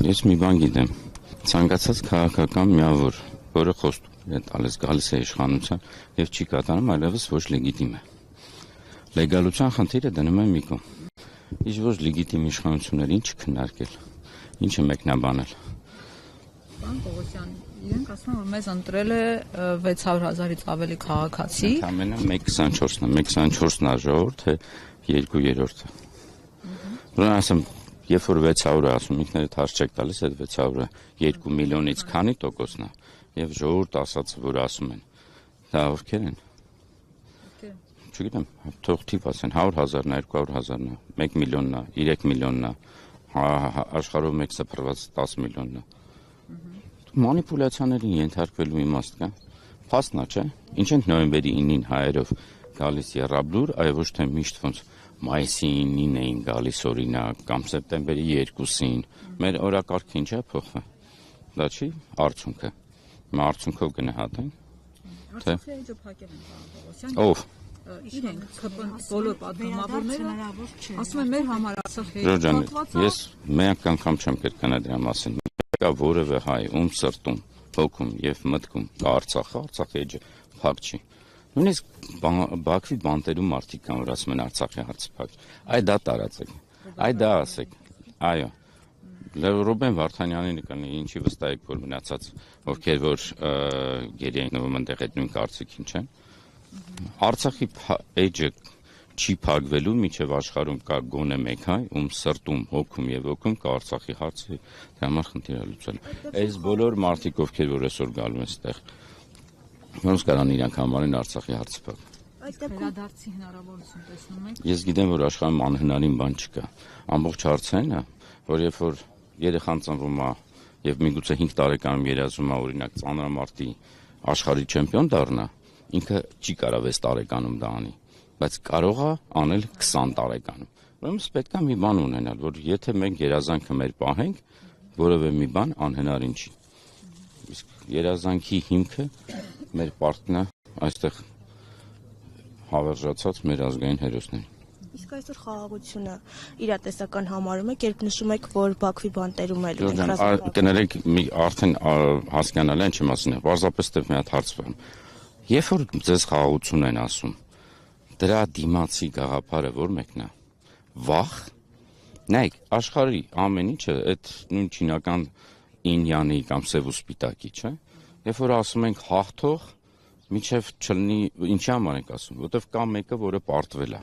Ես մի բան գիտեմ, ցանկացած քաղաքական միավոր, որը խոստում է տալիս գալիս է իշխանության եւ չի կատարում, այլևս ոչ լեգիտիմ է։ Լեգալության խնդիրը դնում են մի կողմ։ Իսկ ոչ լեգիտիմ իշխանություններ ինչ քննարկել, ինչը մեկնաբանել։ Պարոն Պողոսյան, իրենք ասում են, որ մեզ ընտրել է 600,000-ից ավելի քաղաքացի։ Ամենը 1.24-ն է, 1.24-ն է ժողովուրդ, թե 2/3-ը։ Ուրեմն ասեմ, երբ որ 600-ը ասում, ինքներդ հարց չեք տալիս, այդ 600-ը 2 միլիոնից քանի տոկոսն է, եւ ժողովուրդ ասած, որ ասում են, դա ովքեր են։ Չգիտեմ, թող թիվ ասեն 100,000-ն է, 200,000-ն է, 1 միլիոնն է, 3 միլիոնն է, աշխարհով մեկ սփռված 10 միլիոնն է։ Մանիպուլյացիաներին ենթարկվելու իմաստ կա։ Փաստն է, չէ՞։ Ինչ են նոյեմբերի 9-ին հայերով գալիս եռաբլուր, այլ ոչ թե միշտ ոնց մայիսի 9-ին էին գալիս օրինակ, կամ սեպտեմբերի 2-ին։ Մեր օրակարգը ինչ է փոխվել։ Դա չի արդյունքը։ Մենք արդյունքով գնահատենք։ Արցախի էջը փակել են, պարոն Պողոսյան։ Ով։ Իրենք բոլոր պատգամավորները ասում են մեր համար Արցախի Ջան, ես մեկ անգամ չեմ կրկնել դրա մասին։ Կա որևէ հայ, ում սրտում, հոգում եւ մտքում կա Արցախի էջը փակ չի։ Նույնիսկ Բաքվի բանտերում մարդիկ կան, որ ասում են Արցախի հարցը փակ։ Այ դա տարածեք։ Այ դա ասեք։ Այո։ Ռոբեն Վարդանյանին կանի, ինչի վստահ եք, որ մնացած ովքեր որ գերի են նովում այնտեղ այդ նույն կարծիքին չեն։ Արցախի էջը չի փակվելու, միջև աշխարհում կա գոնե մեկ հայ, ում սրտում, հոգում եւ հոգում կա Արցախի հարցը, դրա համար խնդիր է լուծել։ Այս բոլոր մարդիկ, ովքեր որ այսօր գալու են այստեղ, ոնց կարան իրանք համարեն Արցախի հարցը փակ։ Վերադարձի հնարավորություն տեսնում եք։ Ես գիտեմ, որ աշխարհում անհնարին բան չկա։ Ամբողջ հարցը այն է, որ երբ որ երեխան ծնվում է եւ միգուցե 5 տարեկանում երազում է օրինակ ծանրամարտի աշխարհի չեմպիոն դառնա, ինքը չի կարող 6 տարեկանում դա անի, բայց կարող է անել 20 տարեկանում։ Ուրեմն պետք է մի բան ունենալ, որ եթե մենք երազանքը մեր պահենք, որևէ մի բան անհնարին չի։ Իսկ երազանքի հիմքը մեր պարտքն է այստեղ հավերժացած մեր ազգային հերոսներին։ Իսկ այսօր խաղաղությունը իրատեսական համարում եք, երբ նշում եք, որ Բաքվի բանտերում էլ կներեք, արդեն հասկանալ են չեմ ասում, պարզապես դեռ մի հատ հարց բան։ Երբ որ ձեզ խաղաղություն են ասում, դրա դիմացի գաղափարը որ մեկն է։ Վախ։ Նայեք, աշխարհի ամեն ինչը այդ նույն չինական ինյանի կամ սև ու սպիտակի, չէ՞։ Երբ որ ասում ենք հաղթող, միջև չլինի, ինչի համար ենք ասում, որովհետև կա մեկը, որը պարտվել է։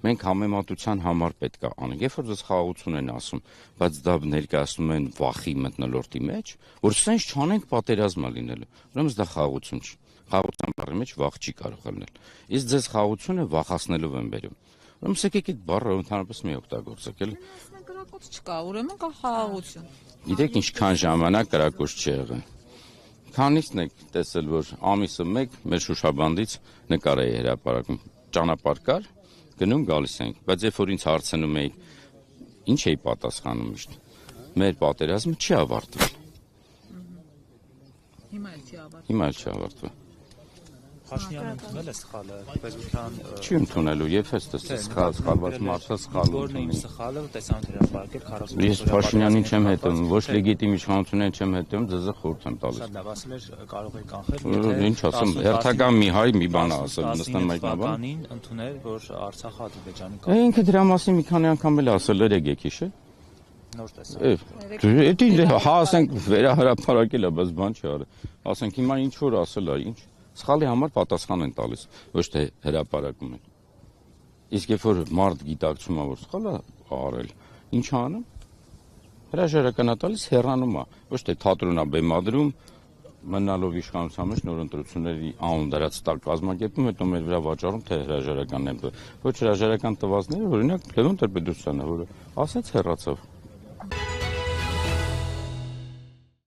Մենք համեմատության համար պետք է անենք։ Երբ որ ձեզ խաղաղություն են ասում, բայց դա ներկայացնում են վախի մթնոլորտի մեջ, որ սենց չանենք պատերազմա լինելու։ Ուրեմն դա խաղաղություն չի։ Խաղաղության բառի մեջ վախ չի կարող լինել։ Իսկ ձեզ խաղաղությունը վախացնելով են բերում։ Ուրեմն եկեք այդ բառը ընդհանրապես մի օգտագործեք, էլի։ Կրակոց չկա, ուրեմն կա խաղաղություն։ Գիտեք ինչքան ժամանակ կրակոց չի եղել։ Քանիսն եք տեսել, որ ամիսը 1 մեր Շուշաբանդից նկար է հրապարակում։ Ճանապարհ կար, գնում գալիս ենք, բայց երբ որ ինձ հարցնում էի, ինչ էի պատասխանում միշտ։ Մեր պատերազմը չի ավարտվել։ Հիմա էլ չի ավարտվել։ Փաշինյանը ընդունել է սխալը, պետության չի ընդունելու, եւ հենց սխալված մարդը սխալը ունի։ Սխալը տեսանյութ հրապարակել 40 Ես Փաշինյանին չեմ հետևում, ոչ լեգիտիմ իշխանություններին չեմ հետևում, ձեզ խորհուրդ եմ տալիս։ Դա ասում էր կարող է կանխել, ինչ ասում, հերթական մի հայ մի բան ասել, նստան մայտնաբան։ Ընդունել, որ Արցախը Ադրբեջանի կա։ Ինքը դրա մասին մի քանի անգամ էլ ասել էր, եկեք հիշե։ Նոր տեսա։ Դա հա ասենք վերահրապարակել է, բայց բան չի արել։ Ասենք հիմա ինչ որ ասել է, ինչ սխալի համար պատասխան են տալիս, ոչ թե հրապարակում են։ Իսկ երբ որ մարդ գիտակցում է, որ սխալ է արել, ինչ անում։ Հրաժարական է տալիս, հեռանում է, ոչ թե թատրոն է բեմադրում, մնալով իշխանության մեջ նոր ընտրությունների անուն դրած տակ կազմակերպում, հետո մեր վրա վաճառում, թե հրաժարականն են։ Ոչ հրաժարական տվածները, օրինակ Լևոն Տեր-Պետրոսյանը, որը ասեց հեռացավ։